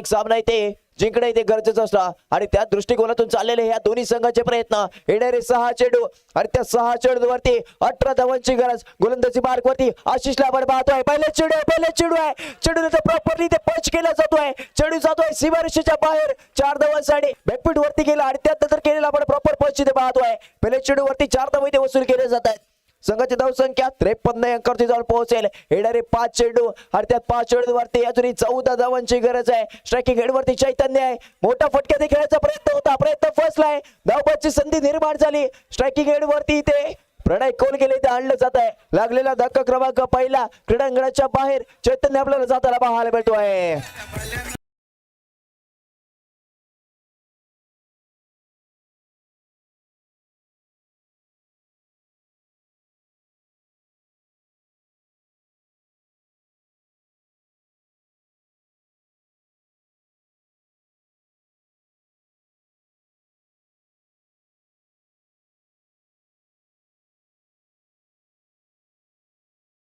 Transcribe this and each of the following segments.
प्रत्येक सामना इथे जिंकणं इथे गरजेचं असतं आणि त्या दृष्टिकोनातून चाललेले ह्या दोन्ही संघाचे प्रयत्न. येणारे 6 चेंडू आणि त्या 6 चेंडूवरती 18 धावांची गरज. गोलंदाजी मार्कवरती आशिषला आपण पाहतोय. पहिले चेंडू आहे चेंडूला तर प्रॉपरली ते पंच केला जातोय. चेंडू जातोय सीमारेषेच्या बाहेर 4 धावांसाठी बॅकफूट वरती गेला आणि त्यानंतर केलेला आपण प्रॉपर पंच इथे पाहतोय. पहिले चेंडूवरती 4 धावा इथे वसूल केले जात आहेत. संघाची धावसंख्या 53 अंकावरती जाऊन पोहोचेल. येणारे 5 चेंडू आणि त्या 5 चेंडूवरती अजूनही 14 धावांची गरज आहे. स्ट्रायकिंग हेडवरती चैतन्य आहे. मोठा फटक्यात खेळायचा प्रयत्न होता, प्रयत्न फसलाय. धावबाची संधी निर्माण झाली. स्ट्रायकिंग हेडवरती इथे प्रणय कोलगे इथे आणलं जात आहे. लागलेला धक्का क्रमांक पहिला. क्रीडांगणाच्या बाहेर चैतन्य आपल्याला जाताना पाहायला मिळतोय.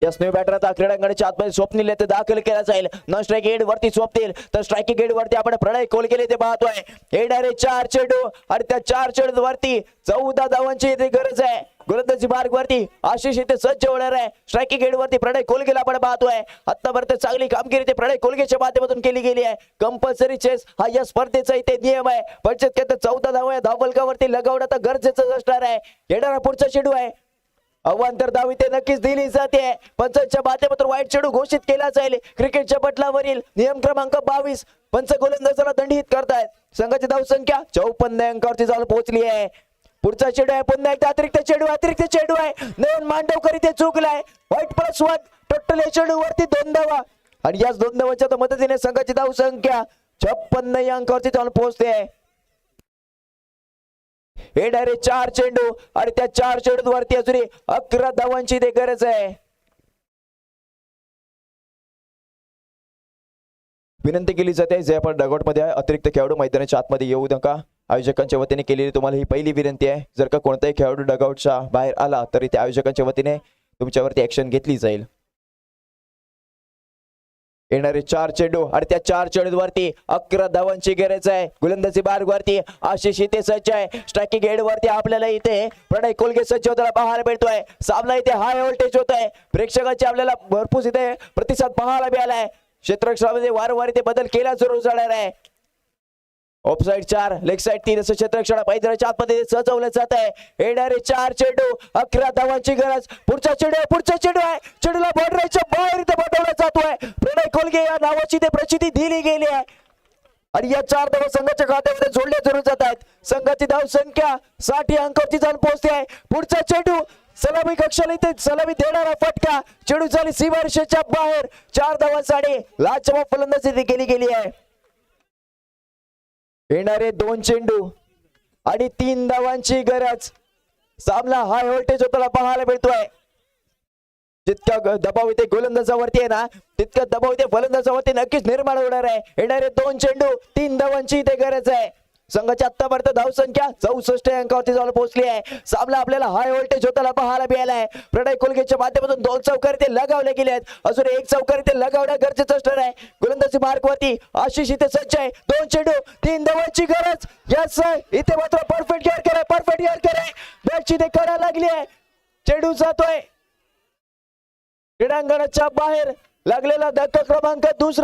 या स्नेह बॅटर आता क्रीडांगणाच्या आतमध्ये स्वप्नील येथे दाखल केला जाईल. नॉन स्ट्राईक हेड वरती स्वप्नील तर स्ट्रायकिंग हेड वरती आपण प्रणय कोलगे ते पाहतोय. येणारे 4 चेंडू आणि त्या 4 चेंडू वरती 14 धावांची इथे गरज आहे. गोलंदाजी मार्ग वरती आशिष इथे सज्ज होणार आहे. स्ट्रायकिंग हेड वरती प्रणय कोलगेला आपण पाहतोय. आतापर्यंत चांगली कामगिरी ते प्रणय कोलगेच्या माध्यमातून केली गेली आहे. कंपल्सरी चेस हा या स्पर्धेचा इथे नियम आहे. 14 धावा धावफलकावरती लगावणं तर गरजेचं असणार आहे. येणारा पुढचा चेंडू आहे. अवांतर धाव इथे नक्कीच दिली जाते. पंचांच्या माध्यमातून वाईट चेंडू घोषित केला जाईल. क्रिकेटच्या पटलावरील नियम क्रमांक 22 पंच गोलंदाजाला दंडित करतायत. संघाची धावसंख्या 54 अंकावरती जाऊन पोहोचली आहे. पुढचा चेंडू आहे. पुन्हा एकदा अतिरिक्त चेंडू आहे. नयन मांडवकर इथे चुकलाय. व्हाईट +1 टोटल या चेंडू वरती 2 धावा आणि याच 2 धावांच्या मदतीने संघाची धावसंख्या 56 अंकावरती जाऊन पोहोचते. हे डायरेक्ट 4 चेंडू आणि त्या 4 चेंडू वरती अजून 11 धावांची ते गरज आहे. विनंती केली जाते जे आपण डगआउट मध्ये अतिरिक्त खेळाडू मैदानाच्या आतमध्ये येऊ नका. आयोजकांच्या वतीने केलेली तुम्हाला ही पहिली विनंती आहे. जर का कोणताही खेळाडू डगआउटच्या बाहेर आला तरी त्या आयोजकांच्या वतीने तुमच्यावरती ऍक्शन घेतली जाईल. येणारे 4 चेंडू आणि त्या 4 चेंडूवरती 11 धावांची गरज आहे. गोलंदाजी मार्ग वरती आशिष इथे सज्ज आहे. स्ट्रायकिंग हेड वरती आपल्याला इथे प्रणय कोलगे सज्ज होताना पाहायला मिळतोय. सामना इथे हाय व्होल्टेज होत आहे. प्रेक्षकांचे आपल्याला भरपूर इथे प्रतिसाद पाहायला मिळालाय. क्षेत्ररक्षणामध्ये वारंवार इथे बदल केला जरूर जाणार आहे. ऑफसाइड 4 लेग साइड 3 असं क्षेत्ररक्षण मैदानाच्या आतमध्ये सजवलं जात आहे. येणारे 4 चेंडू 11 धावांची गरज. पुढचा चेंडू आहे. चेंडूला बॉर्डरच्या बाहेर इथे पाठवला जातोय. प्रणय कोलगे या नावाची ते प्रचिती दिली गेली आहे आणि या 4 धावा संघाच्या खात्यामध्ये जोडल्या जरूर जात आहेत. संघाची धावसंख्या 60 अंकावरती जाऊन पोहोचते आहे. पुढचा चेंडू सलामी कक्षाला इथे सलामी देणारा फटका. चेंडू झाली सीमारेषेच्या बाहेर 4 धावांसाठी लाजवाब फलंदाजी केली गेली आहे. येणारे 2 चेंडू आणि 3 धावांची गरज. सामना हाय व्होल्टेज होताना पाहायला मिळतोय. जितका दबाव इथे गोलंदाजावरती आहे ना तितका दबाव इथे फलंदाजावरती नक्कीच निर्माण होणार आहे. येणारे 2 चेंडू 3 धावांची इथे गरज आहे. संघाची आतापर्यंत धावसंख्या 64 अंकावरती जाऊन पोहोचली आहे. सामना आपल्याला हाय व्होल्टेज होताना पाहायला मिळाला आहे. प्रणय कोलगेच्या माध्यमातून 2 चौकार इथे लगावले गेले आहेत. अजून 1 चौकार इथे लगावणं गरजेचं असणार आहे. गोलंदाजी मार्ग वरती आशिष इथे सज्ज आहे. 2 चेंडू 3 धावांची गरज. यस इथे मात्र परफेक्ट गिअर करे बॅटची इथे कडा लागली आहे. चेंडू जातोय क्रीडांगणाच्या बाहेर. लागलेला धक्का क्रमांक 2